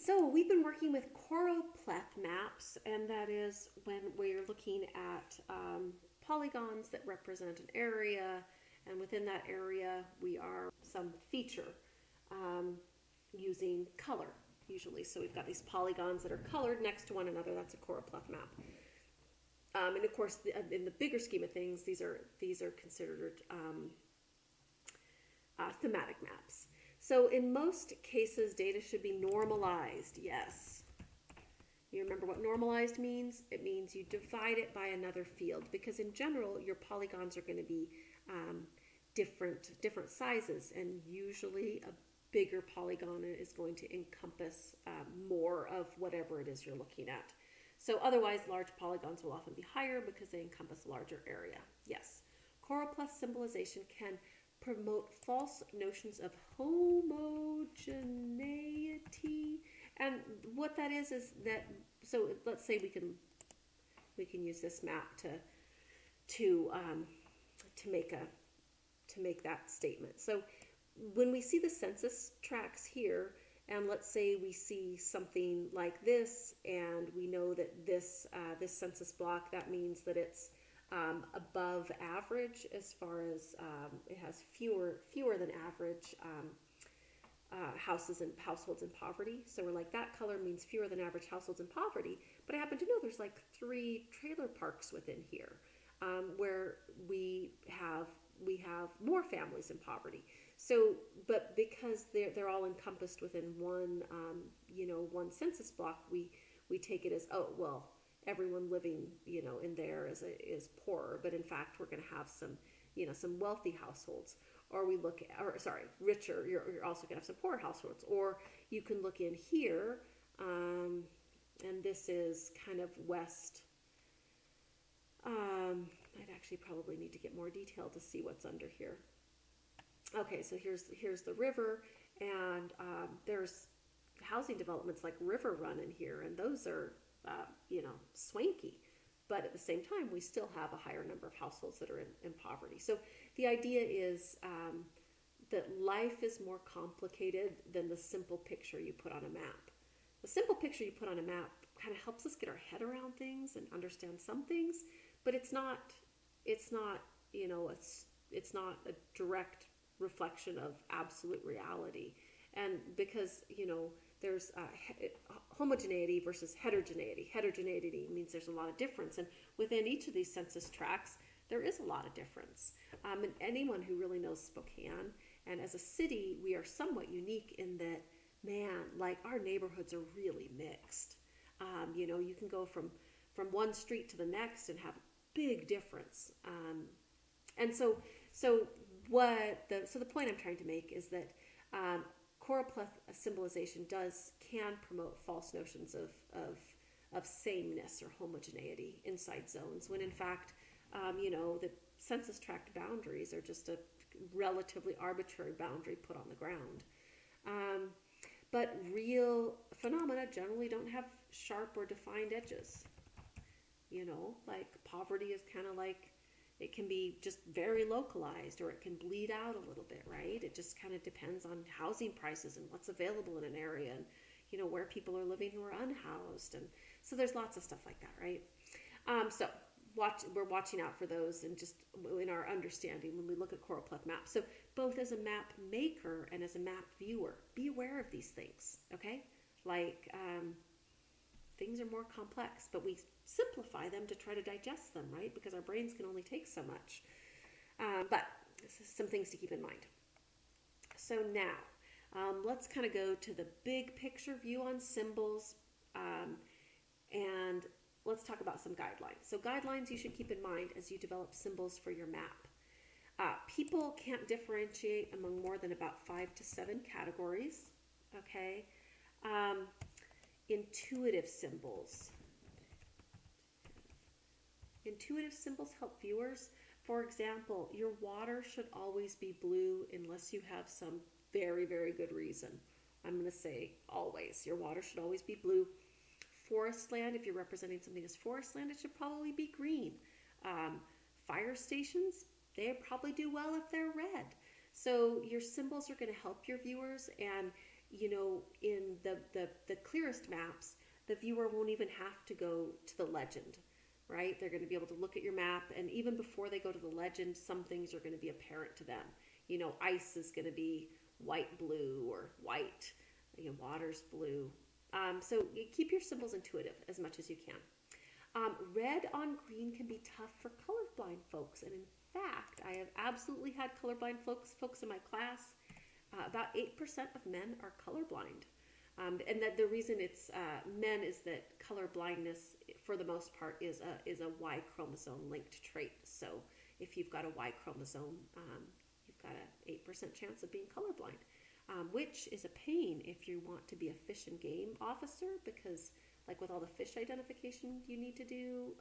So we've been working with choropleth maps, and that is when we're looking at polygons that represent an area, and within that area we are some feature um, using color usually. So we've got these polygons that are colored next to one another. That's a choropleth map. And of course, in the bigger scheme of things, these are considered thematic maps. So in most cases, data should be normalized. Yes. You remember what normalized means? It means you divide it by another field, because in general, your polygons are going to be different sizes, and usually a bigger polygon is going to encompass more of whatever it is you're looking at. So otherwise, large polygons will often be higher because they encompass a larger area. Yes. Choropleth symbolization can promote false notions of homogeneity. And what that is that, so let's say we can use this map to make that statement. So when we see the census tracts here, and let's say we see something like this, and we know that this census block, that means that it's above average as far as it has fewer than average households in poverty. So we're like, that color means fewer than average households in poverty. But I happen to know there's like 3 trailer parks within here where we have more families in poverty. So, but because they're all encompassed within one one census block, we take it as, oh well, everyone living in there is poorer, but in fact we're going to have some wealthy households. Or we look at, or sorry, richer. You're also going to have some poor households. Or you can look in here, and this is kind of west. I'd actually probably need to get more detail to see what's under here. Okay, so here's the river, and there's housing developments like River Run in here, and those are swanky. But at the same time, we still have a higher number of households that are in poverty. So the idea is that life is more complicated than the simple picture you put on a map. The simple picture you put on a map kind of helps us get our head around things and understand some things, but it's not a direct reflection of absolute reality. And because there's homogeneity versus heterogeneity. Heterogeneity means there's a lot of difference, and within each of these census tracts, there is a lot of difference. And anyone who really knows Spokane, and as a city, we are somewhat unique in that, man, like our neighborhoods are really mixed. You can go from one street to the next and have a big difference. And so the point I'm trying to make is that choropleth symbolization can promote false notions of sameness or homogeneity inside zones, when in fact, the census tract boundaries are just a relatively arbitrary boundary put on the ground. But real phenomena generally don't have sharp or defined edges. Like poverty is kind of like, it can be just very localized, or it can bleed out a little bit, right? It just kind of depends on housing prices and what's available in an area, and where people are living who are unhoused, and so there's lots of stuff like that, right? We're watching out for those, and just in our understanding when we look at choropleth maps. So both as a map maker and as a map viewer, be aware of these things, okay? Like things are more complex, but we simplify them to try to digest them, right? Because our brains can only take so much. But this is some things to keep in mind. So now, let's kind of go to the big picture view on symbols, and let's talk about some guidelines. So guidelines you should keep in mind as you develop symbols for your map. People can't differentiate among more than about 5 to 7 categories, okay? Intuitive symbols. Intuitive symbols help viewers. For example, your water should always be blue unless you have some very, very good reason. I'm going to say always. Your water should always be blue. Forest land, if you're representing something as forest land, it should probably be green. Fire stations, they probably do well if they're red. So your symbols are going to help your viewers, and in the clearest maps, the viewer won't even have to go to the legend, right? They're going to be able to look at your map, and even before they go to the legend, some things are going to be apparent to them. Ice is going to be white, blue, or white. Water's blue. So you keep your symbols intuitive as much as you can. Red on green can be tough for colorblind folks, and in fact, I have absolutely had colorblind folks in my class. About 8% of men are colorblind. And that the reason it's men is that color blindness, for the most part, is a Y chromosome linked trait. So if you've got a Y chromosome, you've got an 8% chance of being colorblind, which is a pain if you want to be a fish and game officer, because like with all the fish identification you need to do,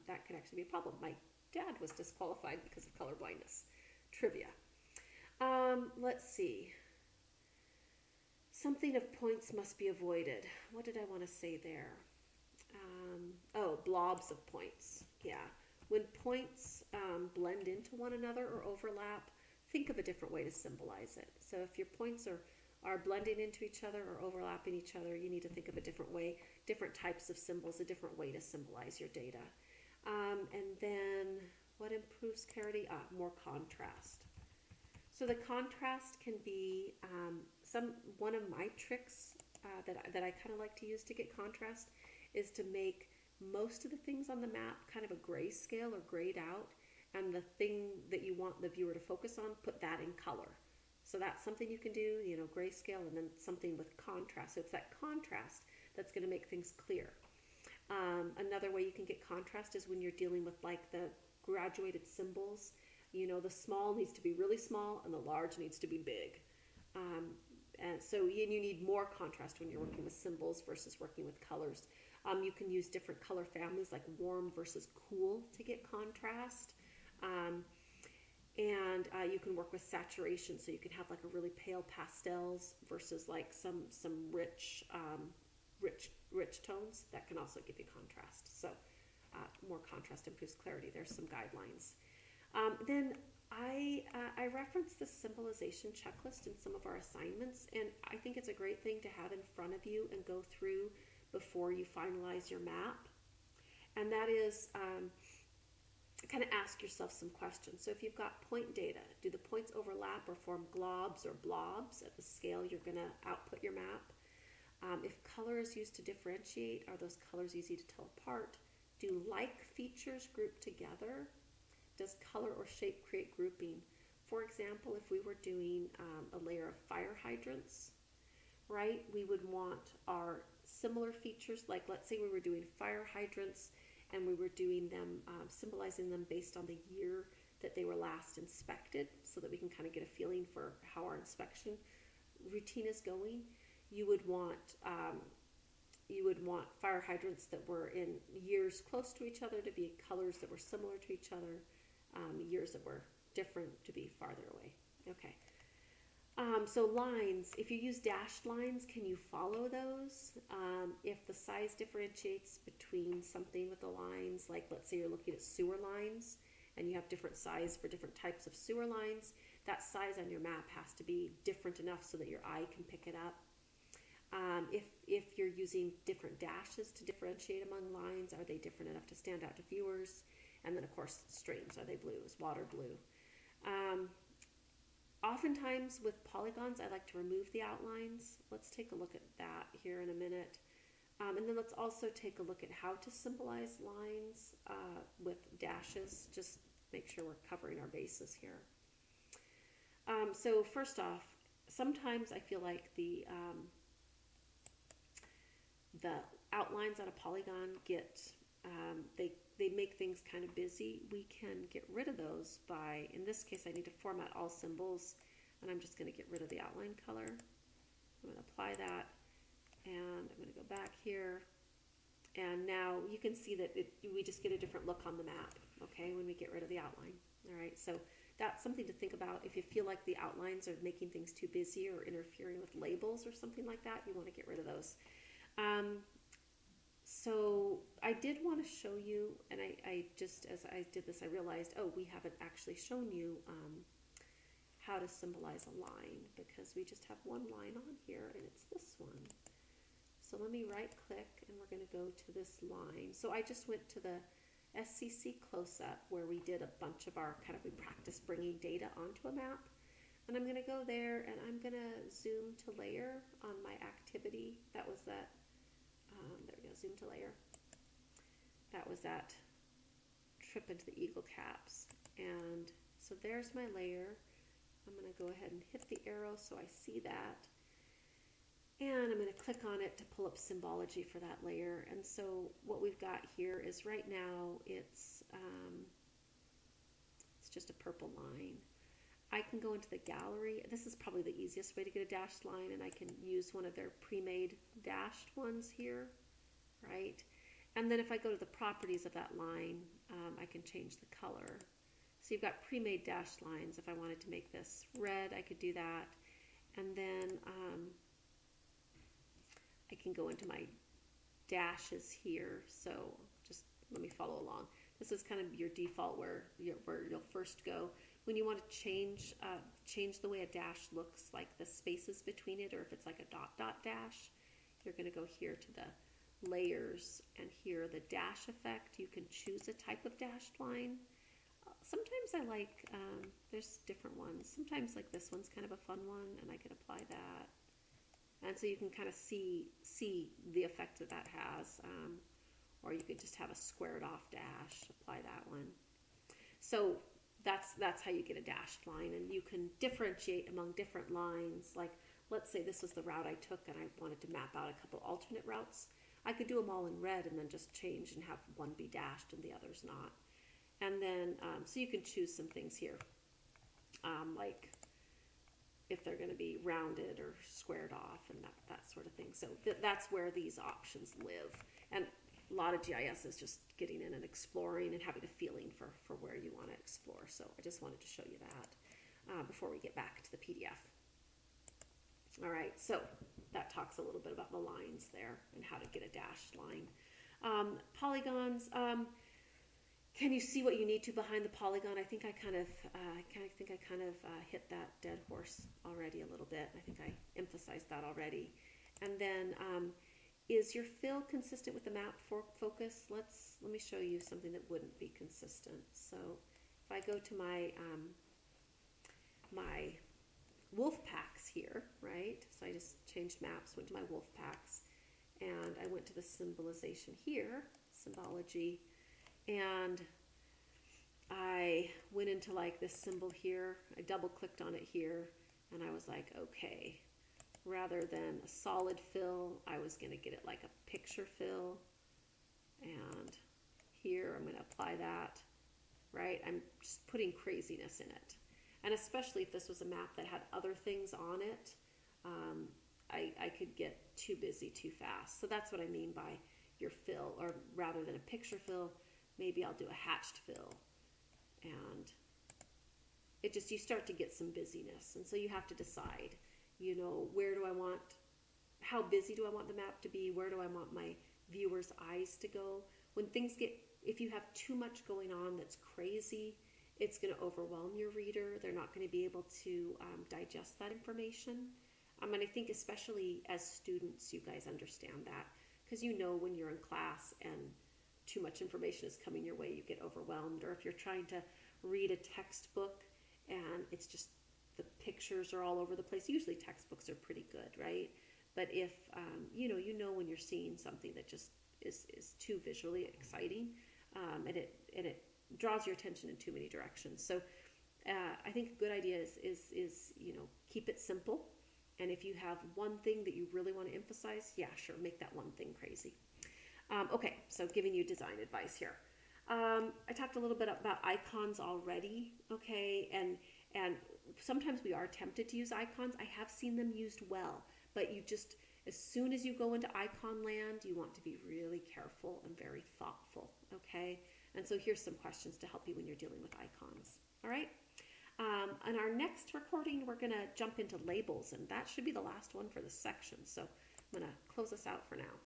that could actually be a problem. My dad was disqualified because of color blindness. Trivia. Let's see. Something of points must be avoided. What did I want to say there? Blobs of points. Yeah. When points blend into one another or overlap, think of a different way to symbolize it. So if your points are blending into each other or overlapping each other, you need to think of a different way, different types of symbols, a different way to symbolize your data. And then what improves clarity? More contrast. So the contrast can be one of my tricks that I kind of like to use to get contrast is to make most of the things on the map kind of a grayscale or grayed out, and the thing that you want the viewer to focus on, put that in color. So that's something you can do, grayscale, and then something with contrast. So it's that contrast that's going to make things clear. Another way you can get contrast is when you're dealing with like the graduated symbols. The small needs to be really small and the large needs to be big. And so you need more contrast when you're working with symbols versus working with colors. You can use different color families like warm versus cool to get contrast. And you can work with saturation, so you can have like a really pale pastels versus like some rich tones. That can also give you contrast. So more contrast improves clarity. There's some guidelines. Then I referenced the symbolization checklist in some of our assignments, and I think it's a great thing to have in front of you and go through before you finalize your map. And that is kind of ask yourself some questions. So if you've got point data, do the points overlap or form globs or blobs at the scale you're going to output your map? If color is used to differentiate, are those colors easy to tell apart? Do like features group together? Does color or shape create grouping? For example, if we were doing a layer of fire hydrants, right, we would want our similar features, like let's say we were doing fire hydrants and we were doing them, symbolizing them based on the year that they were last inspected, so that we can kind of get a feeling for how our inspection routine is going. You would want fire hydrants that were in years close to each other to be colors that were similar to each other, years that were different to be farther away. Okay. So lines, if you use dashed lines, can you follow those? If the size differentiates between something with the lines, like let's say you're looking at sewer lines and you have different size for different types of sewer lines, that size on your map has to be different enough so that your eye can pick it up. If you're using different dashes to differentiate among lines, are they different enough to stand out to viewers? And then of course streams, are they blue? Is water blue? Oftentimes with polygons, I like to remove the outlines. Let's take a look at that here in a minute. And then let's also take a look at how to symbolize lines with dashes. Just make sure we're covering our bases here. So first off, sometimes I feel like the outlines on a polygon get, they make things kind of busy. We can get rid of those by, in this case, I need to format all symbols, and I'm just going to get rid of the outline color. I'm going to apply that, and I'm going to go back here, and now you can see that we just get a different look on the map, okay, when we get rid of the outline. All right, so that's something to think about. If you feel like the outlines are making things too busy or interfering with labels or something like that, you want to get rid of those. So I did want to show you, and I just, as I did this, I realized, oh, we haven't actually shown you how to symbolize a line, because we just have one line on here and it's this one. So let me right click and we're going to go to this line. So I just went to the SCC close-up where we did a bunch of our we practiced bringing data onto a map. And I'm going to go there and I'm going to zoom to layer on my activity. That was that, there we go, zoom to layer. That was that trip into the eagle caps. And so there's my layer. I'm going to go ahead and hit the arrow so I see that. And I'm going to click on it to pull up symbology for that layer. And so what we've got here is right now it's just a purple line. I can go into the gallery. This is probably the easiest way to get a dashed line, and I can use one of their pre-made dashed ones here, right? And then if I go to the properties of that line, I can change the color. So you've got pre-made dashed lines. If I wanted to make this red, I could do that. And then I can go into my dashes here. So just let me follow along. This is kind of your default where you'll first go. When you want to change the way a dash looks, like the spaces between it, or if it's like a dot dot dash, you're going to go here to the layers, and here the dash effect. You can choose a type of dashed line. Sometimes I like, there's different ones. Sometimes like this one's kind of a fun one, and I can apply that. And so you can kind of see the effect that that has. Or you could just have a squared off dash, apply that one. So that's how you get a dashed line, and you can differentiate among different lines. Like, let's say this was the route I took and I wanted to map out a couple alternate routes. I could do them all in red and then just change and have one be dashed and the others not. And then, so you can choose some things here, like if they're going to be rounded or squared off and that sort of thing. So that's where these options live. And a lot of GIS is just getting in and exploring and having a feeling for where you want to explore. So I just wanted to show you that before we get back to the PDF. All right, so that talks a little bit about the lines there and how to get a dashed line. Polygons. Can you see what you need to behind the polygon? I think I kind of hit that dead horse already a little bit. I think I emphasized that already. And then, is your fill consistent with the map focus? Let me show you something that wouldn't be consistent. So if I go to my my wolf packs here, right? So I just changed maps, went to my wolf packs, and I went to the symbolization here, symbology, and I went into like this symbol here. I double clicked on it here, and I was like, okay, rather than a solid fill, I was going to get it like a picture fill. And here I'm going to apply that, right? I'm just putting craziness in it. And especially if this was a map that had other things on it, I could get too busy too fast. So that's what I mean by your fill, or rather than a picture fill, maybe I'll do a hatched fill. And it just, you start to get some busyness. And so you have to decide, you know, how busy do I want the map to be? Where do I want my viewers' eyes to go? When things if you have too much going on that's crazy, it's going to overwhelm your reader. They're not going to be able to digest that information. And I think especially as students, you guys understand that, because you know when you're in class and too much information is coming your way, you get overwhelmed. Or if you're trying to read a textbook and it's just the pictures are all over the place. Usually textbooks are pretty good, right? But if you know when you're seeing something that just is too visually exciting, and it draws your attention in too many directions. So I think a good idea is keep it simple. And if you have one thing that you really want to emphasize, yeah, sure, make that one thing crazy. Okay, so giving you design advice here. I talked a little bit about icons already, okay, and sometimes we are tempted to use icons. I have seen them used well, but you just, as soon as you go into icon land, you want to be really careful and very thoughtful, okay? And so here's some questions to help you when you're dealing with icons, all right? In our next recording, we're going to jump into labels, and that should be the last one for this section. So I'm going to close us out for now.